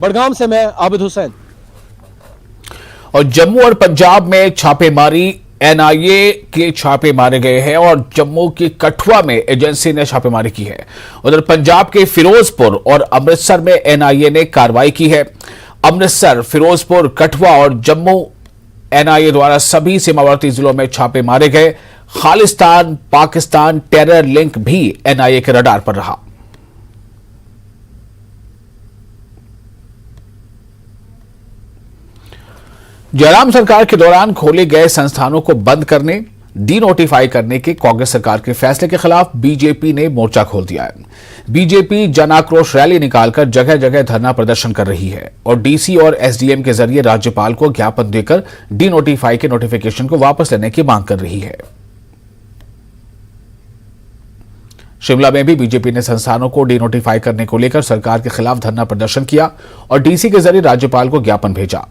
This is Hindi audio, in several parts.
बड़गाम से मैं आबिद हुसैन। और जम्मू और पंजाब में छापेमारी, एनआईए के छापे मारे गए हैं और जम्मू की कठुआ में एजेंसी ने छापेमारी की है। उधर पंजाब के फिरोजपुर और अमृतसर में एनआईए ने कार्रवाई की है। अमृतसर, फिरोजपुर, कठुआ और जम्मू एनआईए द्वारा सभी सीमावर्ती जिलों में छापे मारे गए। खालिस्तान पाकिस्तान टेरर लिंक भी एनआईए के रडार पर रहा। जयराम सरकार के दौरान खोले गए संस्थानों को बंद करने, डी नोटिफाई करने के कांग्रेस सरकार के फैसले के खिलाफ बीजेपी ने मोर्चा खोल दिया है। बीजेपी जन आक्रोश रैली निकालकर जगह जगह धरना प्रदर्शन कर रही है और डीसी और एसडीएम के जरिए राज्यपाल को ज्ञापन देकर डी नोटिफाई के नोटिफिकेशन को वापस लेने की मांग कर रही है। शिमला में भी बीजेपी ने संस्थानों को डी नोटिफाई करने को लेकर सरकार के खिलाफ धरना प्रदर्शन किया और डीसी के जरिए राज्यपाल को ज्ञापन भेजा।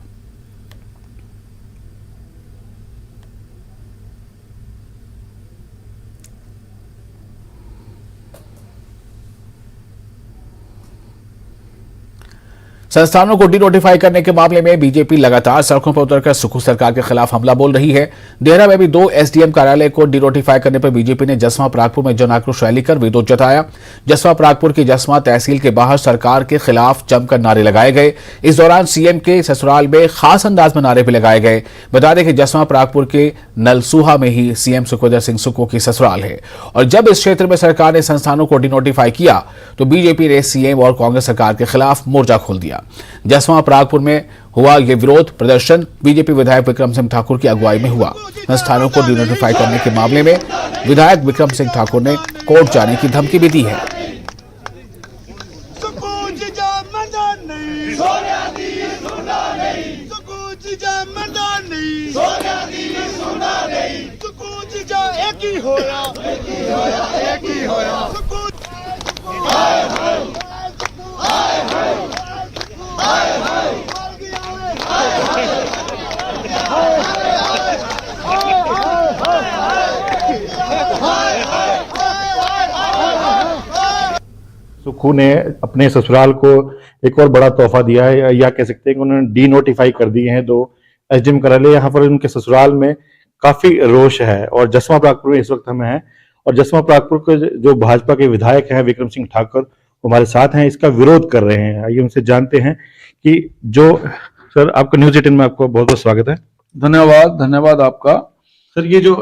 संस्थानों को डी नोटिफाई करने के मामले में बीजेपी लगातार सड़कों पर उतरकर सुखू सरकार के खिलाफ हमला बोल रही है। देहरा में भी 2 एसडीएम कार्यालय को डी नोटिफाई करने पर बीजेपी ने जसवा परागपुर में जन आक्रोश रैली कर विरोध जताया। जसवा परागपुर की जसवा तहसील के बाहर सरकार के खिलाफ जमकर नारे लगाए गए। इस दौरान सीएम के ससुराल में खास अंदाज में नारे भी लगाए गए। बता दें कि जसवा परागपुर के नलसूहा में ही सीएम सुखविंदर सिंह सुक्खू की ससुराल है और जब इस क्षेत्र में सरकार ने संस्थानों को डी नोटिफाई किया तो बीजेपी ने सीएम और कांग्रेस सरकार के खिलाफ मोर्चा खोल दिया। जसवा परागपुर में हुआ यह विरोध प्रदर्शन बीजेपी विधायक विक्रम सिंह ठाकुर की अगुवाई में हुआ। संस्थानों को डी नोटिफाई करने के मामले में विधायक विक्रम सिंह ठाकुर ने कोर्ट जाने की धमकी भी दी है। सुक्खू ने अपने ससुराल को एक और बड़ा तोहफा दिया है, या कह सकते हैं कि उन्होंने डी नोटिफाई कर दिए हैं 2 एसडीएम कार्यालय। यहाँ पर उनके ससुराल में काफी रोष है और जसवा परागपुर में इस वक्त हम हैं और जसवा परागपुर के जो भाजपा के विधायक हैं विक्रम सिंह ठाकुर हमारे साथ हैं, इसका विरोध कर रहे हैं। आइए उनसे जानते हैं कि जो सर, आपका न्यूज 18 में आपको बहुत बहुत स्वागत है। धन्यवाद आपका। सर, ये जो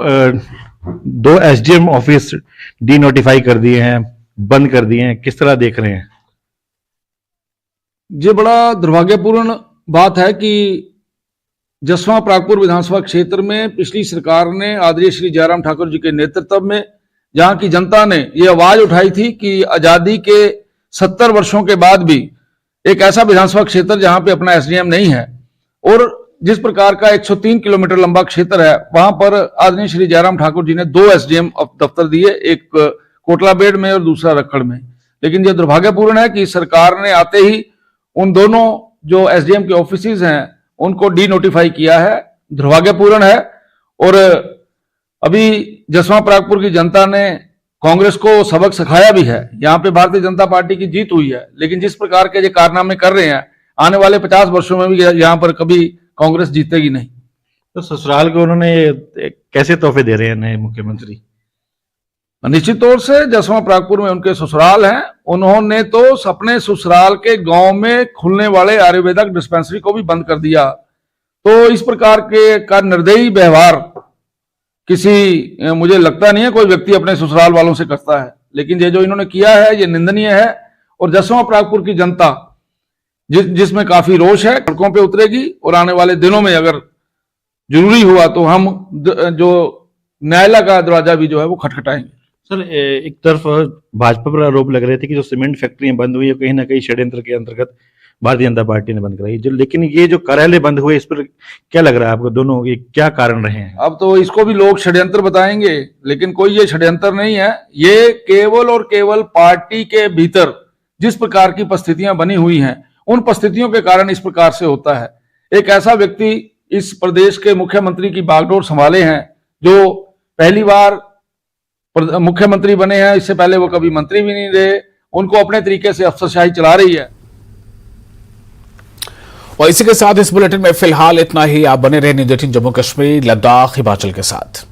2 एसडीएम ऑफिस डी नोटिफाई कर दिए हैं, बंद कर दिए हैं, किस तरह देख रहे हैं? ये बड़ा दुर्भाग्यपूर्ण बात है कि जसवा परागपुर विधानसभा क्षेत्र में पिछली सरकार ने आदरणीय श्री जयराम ठाकुर जी के नेतृत्व में जहां की जनता ने ये आवाज उठाई थी कि आजादी के 70 वर्षों के बाद भी एक ऐसा विधानसभा क्षेत्र जहां पे अपना एसडीएम नहीं है और जिस प्रकार का 103 किलोमीटर लंबा क्षेत्र है, वहां पर आदरणीय श्री जयराम ठाकुर जी ने 2 एसडीएम दफ्तर दिए, एक कोटलाबेड़ में और दूसरा रक्कड़ में। लेकिन यह दुर्भाग्यपूर्ण है कि सरकार ने आते ही उन दोनों जो एसडीएम के ऑफिसेज हैं उनको डी नोटिफाई किया है। दुर्भाग्यपूर्ण है और अभी जसवा परागपुर की जनता ने कांग्रेस को सबक सिखाया भी है। यहाँ पे भारतीय जनता पार्टी की जीत हुई है, लेकिन जिस प्रकार के ये कारनामे कर रहे हैं आने वाले 50 वर्षों में भी यहाँ पर कभी कांग्रेस जीतेगी नहीं। तो ससुराल को उन्होंने कैसे तोहफे दे रहे हैं नए मुख्यमंत्री? निश्चित तौर से जसवा परागपुर में उनके ससुराल हैं, उन्होंने तो अपने ससुराल के गांव में खुलने वाले आयुर्वेदिक डिस्पेंसरी को भी बंद कर दिया। तो इस प्रकार के का निर्दयी व्यवहार मुझे लगता नहीं है कोई व्यक्ति अपने ससुराल वालों से करता है, लेकिन ये जो इन्होंने किया है ये निंदनीय है। और जसवा परागपुर की जनता जिसमें काफी रोष है, सड़कों पे उतरेगी और आने वाले दिनों में अगर जरूरी हुआ तो हम जो न्यायालय का दरवाजा भी जो है वो खटखटाएंगे। सर, एक तरफ भाजपा पर आरोप लग रहे थे कि जो सीमेंट फैक्ट्रियां बंद हुई है कहीं ना कहीं षड्यंत्र के अंतर्गत भारतीय जनता पार्टी ने बंद कराई, लेकिन ये जो कार्यालय बंद हुए इस पर क्या लग रहा है आपको? दोनों ये क्या कारण रहे हैं? अब तो इसको भी लोग षड्यंत्र बताएंगे, लेकिन कोई ये षड्यंत्र नहीं है। ये केवल और केवल पार्टी के भीतर जिस प्रकार की परिस्थितियां बनी हुई हैं उन परिस्थितियों के कारण इस प्रकार से होता है। एक ऐसा व्यक्ति इस प्रदेश के मुख्यमंत्री की बागडोर संभाले हैं जो पहली बार मुख्यमंत्री बने हैं, इससे पहले वो कभी मंत्री भी नहीं रहे, उनको अपने तरीके से अफसरशाही चला रही है। और इसी के साथ इस बुलेटिन में फिलहाल इतना ही। आप बने रहे न्यूज़ 18 जम्मू कश्मीर, लद्दाख, हिमाचल के साथ।